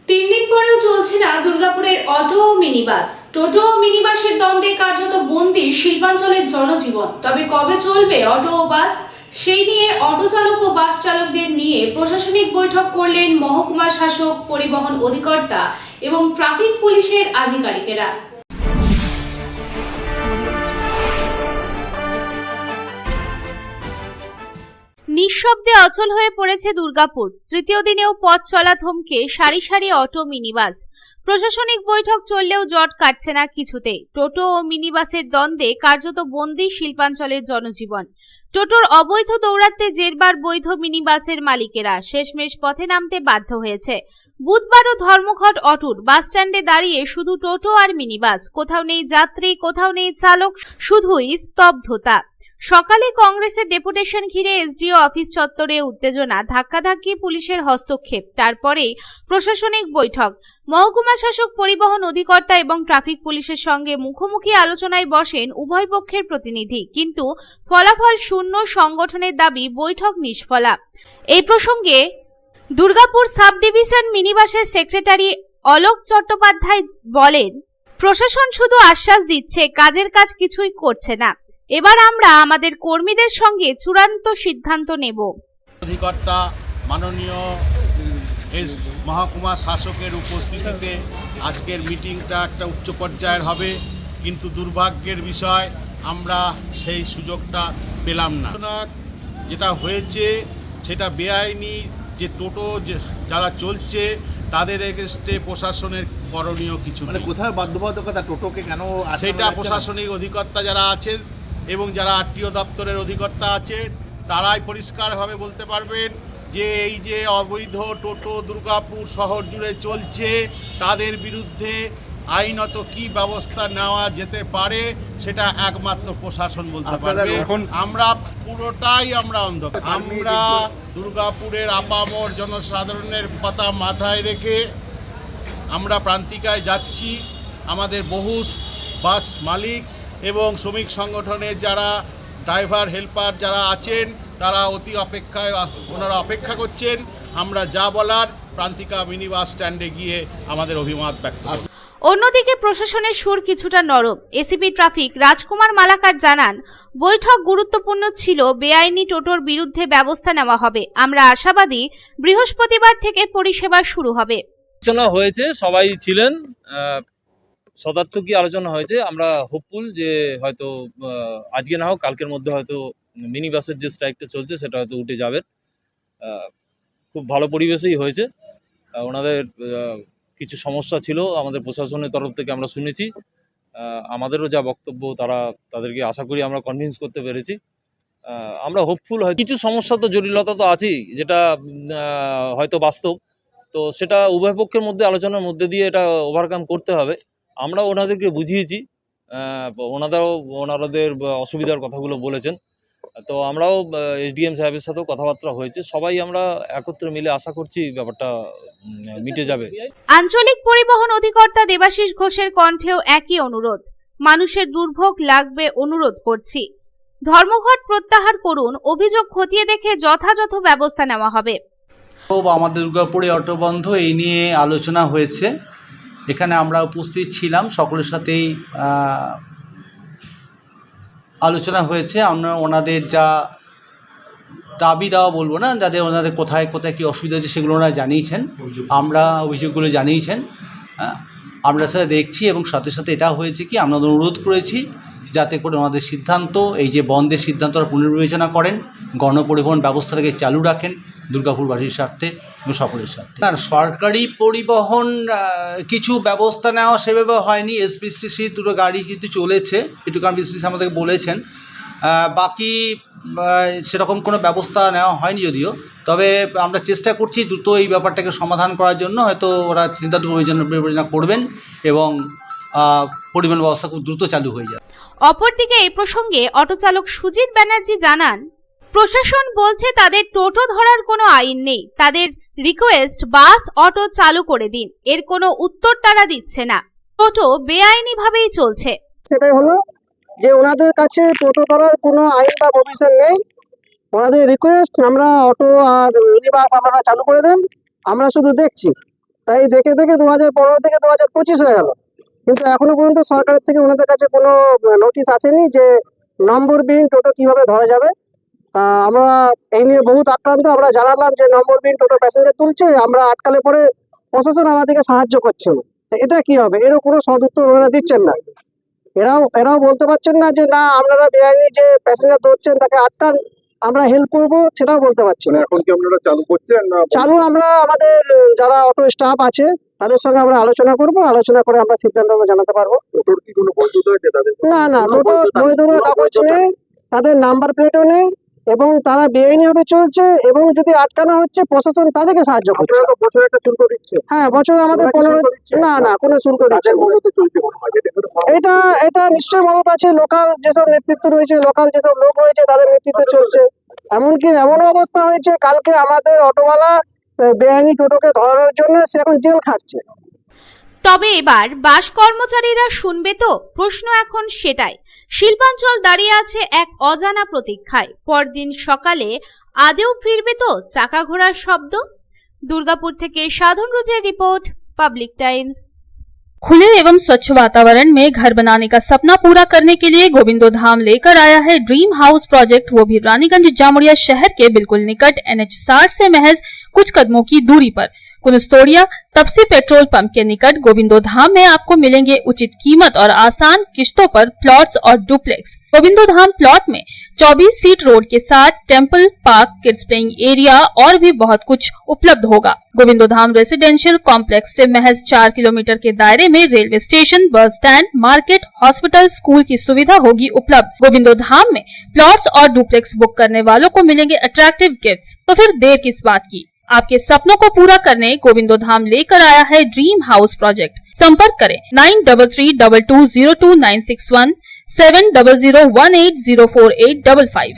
তিন দিন পরেও চলছে না দুর্গাপুরের অটো ও মিনিবাস। টোটো ও মিনিবাসের দ্বন্দ্বে কার্যত বন্দী শিল্পাঞ্চলের জনজীবন। তবে কবে চলবে অটো ও বাস, সেই নিয়ে অটো চালক ও বাস চালকদের নিয়ে প্রশাসনিক বৈঠক করলেন মহকুমা শাসক, পরিবহন অধিকর্তা এবং ট্রাফিক পুলিশের আধিকারিকেরা। নিঃশব্দে অচল হয়ে পড়েছে দুর্গাপুর। তৃতীয় দিনেও পথ চলা থমকে সারি সারি অটো মিনিবাস। প্রশাসনিক বৈঠক চললেও জট কাটছে না কিছুতেই। টোটো ও মিনিবাসের দ্বন্দ্বে কার্যত বন্দী শিল্পাঞ্চলের জনজীবন। টোটোর অবৈধ দৌরাত্মে জেরবার বৈধ মিনিবাসের মালিকেরা শেষমেশ পথে নামতে বাধ্য হয়েছে। বুধবারও ধর্মঘট অটুট। বাস স্ট্যান্ডে দাঁড়িয়ে শুধু টোটো আর মিনিবাস, কোথাও নেই যাত্রী, কোথাও নেই চালক, শুধুই স্তব্ধতা। সকালে কংগ্রেসের ডেপুটেশন ঘিরে এসডিও অফিস চত্বরে উত্তেজনা, ধাক্কাধাক্কি, পুলিশের হস্তক্ষেপ। তারপরেই প্রশাসনিক বৈঠক। মহকুমা শাসক, পরিবহন অধিকর্তা এবং ট্রাফিক পুলিশের সঙ্গে মুখোমুখি আলোচনায় বসেন উভয় পক্ষের প্রতিনিধি, কিন্তু ফলাফল শূন্য। সংগঠনের দাবি বৈঠক নিষ্ফলা। এই প্রসঙ্গে দুর্গাপুর সাব ডিভিশন মিনিবাসের সেক্রেটারি অলোক চট্টোপাধ্যায় বলেন, প্রশাসন শুধু আশ্বাস দিচ্ছে, কাজের কাজ কিছুই করছে না। এবার আমরা আমাদের কর্মীদের সঙ্গে চূড়ান্ত সিদ্ধান্ত নেব। অধিকর্তা মাননীয় মহকুমা শাসকের উপস্থিতিতে আজকের মিটিংটা একটা উচ্চ পর্যায়ের হবে, কিন্তু দুর্ভাগ্যের বিষয় আমরা সেই সুযোগটা পেলাম না। যেটা হয়েছে সেটা বেআইনি। যে টোটো যারা চলছে তাদের এগেস্টে প্রশাসনের করণীয় কিছু নেই। কোথায় বাধ্যবাধকতা, টোটোকে কেন সেটা প্রশাসনিক অধিকর্তা যারা আছেন এবং যারা আরটিও দপ্তরের অধিকর্তা আছে তারাই পরিষ্কারভাবে বলতে পারবেন যে এই যে অবৈধ টোটো দুর্গাপুর শহর জুড়ে চলছে তাদের বিরুদ্ধে আইনত কি ব্যবস্থা নেওয়া যেতে পারে সেটা একমাত্র প্রশাসন বলতে পারবে। আমরা পুরোটাই অন্ধকার। আমরা দুর্গাপুরের আপামর জনসাধারণের কথা মাথায় রেখে আমরা প্রান্তিকায় যাচ্ছি। আমাদের বহু বাস মালিক এবং শ্রমিক সংগঠনের যারা ড্রাইভার হেল্পার যারা আছেন তারা ওনারা অপেক্ষা করছেন। আমরা যা বলার প্রান্তিকা মিনি বাস স্ট্যান্ডে গিয়ে আমাদের অভিমত ব্যক্ত করব। অন্যদিকে প্রশাসনের সুর কিছুটা নরম। এসিপি ট্রাফিক রাজকুমার মালাকার জানান, বৈঠক গুরুত্বপূর্ণ ছিল। বেআইনি টোটোর বিরুদ্ধে ব্যবস্থা নেওয়া হবে। আমরা আশাবাদী বৃহস্পতিবার থেকে পরিষেবা শুরু হবে। আলোচনা হয়েছে, সবাই ছিলেন, সদার্থকী আলোচনা হয়েছে। আমরা হোপফুল যে হয়তো আজকে না হোক কালকের মধ্যে হয়তো মিনি বাসের যে স্ট্রাইকটা চলছে সেটা হয়তো উঠে যাবে। খুব ভালো পরিবেশেই হয়েছে। ওনাদের কিছু সমস্যা ছিল আমাদের প্রশাসনের তরফ থেকে আমরা শুনেছি। আমাদেরও যা বক্তব্য তাদেরকে আশা করি আমরা কনভিন্স করতে পেরেছি। আমরা হোপফুল। হয় কিছু সমস্যা তো জটিলতা তো আছেই, যেটা হয়তো বাস্তব। তো সেটা উভয় পক্ষের মধ্যে আলোচনার মধ্যে দিয়ে এটা ওভারকাম করতে হবে। আমরা ওনাদেরকে বুঝিয়েছি, ওনাদের অসুবিধার কথাগুলো বলেছেন। তো আমরাও এসডিএম সাহেবের সাথেও কথাবার্তা হয়েছে। সবাই আমরা একত্রে মিলে আশা করছি ব্যাপারটা মিটে যাবে। আঞ্চলিক পরিবহন অধিকর্তা দেবাশিস ঘোষের কণ্ঠেও একই অনুরোধ। মানুষের দুর্ভোগ লাগবে, অনুরোধ করছি। ধর্মঘট প্রত্যাহার করুন, অভিযোগ খতিয়ে দেখে যথাযথ ব্যবস্থা নেওয়া হবে। আমাদের দুর্গাপুরে অটো বন্ধ এই নিয়ে আলোচনা হয়েছে। এখানে আমরা উপস্থিত ছিলাম, সকলের সাথেই আলোচনা হয়েছে। আমরা ওনাদের যা দাবি দেওয়া বলবো না, যাদের ওনাদের কোথায় কোথায় কী অসুবিধা হচ্ছে সেগুলো ওনারা জানিয়েছেন, আমরা অভিযোগগুলো জানিয়েছেন। আমরা সেটা দেখছি এবং সাথে সাথে এটা হয়েছে কি আমরা অনুরোধ করেছি যাতে করে ওনাদের সিদ্ধান্ত, এই যে বন্ধের সিদ্ধান্ত পুনর্বিবেচনা করেন, গণপরিবহন ব্যবস্থাটাকে চালু রাখেন দুর্গাপুরবাসীর স্বার্থে এবং সকলের স্বার্থে। আর সরকারি পরিবহন কিছু ব্যবস্থা নেওয়া সেভাবে হয়নি। এসপিএসটিসি দুটো গাড়ি কিন্তু চলেছে, একটু কারণ এসপিএসটি আমাদেরকে বলেছেন। বাকি সেরকম কোনো ব্যবস্থা নেওয়া হয়নি যদিও। তবে আমরা চেষ্টা করছি দ্রুত এই ব্যাপারটাকে সমাধান করার জন্য। হয়তো ওরা সিদ্ধান্ত বিবেচনা করবেন এবং পরিবহন ব্যবস্থা খুব দ্রুত চালু হয়ে যাবে। অপরদিকে এই প্রসঙ্গে অটো চালক সুজিত ব্যানার্জি জানান, প্রশাসন বলছে তাদের টোটো ধরার কোনো আইন নেই। তাদের রিকোয়েস্ট বাস অটো চালু করে দিন, এর কোনো উত্তর তারা দিচ্ছে না। টোটো বেআইনি ভাবেই চলছে। সেটাই হলো যে ওনাদের কাছে টোটো ধরার কোনো আইন বা প্রভিশন নেই। ওনাদের রিকোয়েস্ট আমরা অটো আর মিনি বাস আপনারা চালু করে দেন, আমরা শুধু দেখছি। তাই দেখে দেখে 2015 থেকে 2025 হয়ে গেল, কিন্তু এখনো পর্যন্ত সরকারের থেকে ওনাদের কাছে কোনো নোটিশ আসেনি যে নম্বরবিহীন টোটো কিভাবে ধরা যাবে। আমরা এই নিয়ে বহুত আক্রান্ত, আমরা জানালাম যে নম্বরবিহীন টোটো প্যাসেঞ্জার তুলছে, আমরা আটকালে পরে প্রশাসন আমাদেরকে সাহায্য করছে না। তো এটা কি হবে? এরও কোনো সদুত্তর ওনারা দিচ্ছেন না। এরাও বলতে পারছেন না যে না আপনারা বেআইনি যে প্যাসেঞ্জার ধরছেন তাকে আটকান, আমরা হেল্প করব, সেটাও বলতে পারছি না। এখন কি আপনারা চালু করছেন না? চালু আমরা আমাদের যারা অটো স্টাফ আছে তাদের সঙ্গে আমরা আলোচনা করব, আলোচনা করে আমরা সিদ্ধান্ত জানাতে পারবো। টোটোর কি কোনো বৈধতা আছে তাদের? না, টোটো বৈধতা কাগজ নেই, তাদের নাম্বার প্লেটও নেই, এবং তারা বেআইনিভাবে চলছে, এবং যদি আটকানো হচ্ছে প্রশাসন তাদেরকে সাহায্য করছে। আপনারা তো বছরে একটা শুল্ক দিচ্ছে। হ্যাঁ, বছরে আমাদের 15 না কোনো শুল্ক দিচ্ছে না। মূলত চলছে কোনো কাজ? এটা কোনো এটা নিশ্চয়ই মদত আছে, লোকাল যেসব নেতৃত্ব রয়েছে, লোকাল যেসব লোক রয়েছে তাদের নেতৃত্বে চলছে। এমনকি এমনও অবস্থা হয়েছে কালকে আমাদের অটোওয়ালা বেআইনি টোটোকে ধরানোর জন্য সে এখন জেল খাটছে। তবে এবার বাস কর্মচারীরা শুনবে তো? প্রশ্ন এখন সেটাই। শিল্পাঞ্চল দাঁড়িয়ে আছে এক অজানা প্রতীক্ষায়। পরদিন সকালে আদেও ফিরবে তো চাকা ঘোড়ার শব্দ? দুর্গাপুর থেকে সাধন রুজের রিপোর্ট, পাবলিক টাইমস। खुले एवं स्वच्छ वातावरण में घर बनाने का सपना पूरा करने के लिए गोविंदो धाम लेकर आया है ड्रीम हाउस प्रोजेक्ट, वो भी रानीगंज जामुड़िया शहर के बिल्कुल निकट NH 60 से महज कुछ कदमों की दूरी पर। कुनस्तोड़िया तपसी पेट्रोल पंप के निकट गोविंदो धाम में आपको मिलेंगे उचित कीमत और आसान किश्तों पर प्लॉट्स और डुप्लेक्स। गोविंदो धाम प्लॉट में 24 फीट रोड के साथ temple, park, kids playing area और भी बहुत कुछ उपलब्ध होगा। गोविंदो धाम रेसिडेंशियल कॉम्प्लेक्स से महज 4 किलोमीटर के दायरे में railway station, bus stand, market, hospital, school की सुविधा होगी उपलब्ध। गोविंदो धाम में प्लॉट्स और डुप्लेक्स बुक करने वालों को मिलेंगे अट्रैक्टिव गिफ्ट्स। तो फिर देर किस बात की? आपके सपनों को पूरा करने गोविंदो धाम लेकर आया है ड्रीम हाउस प्रोजेक्ट। संपर्क करें 9332202961, 7001804855।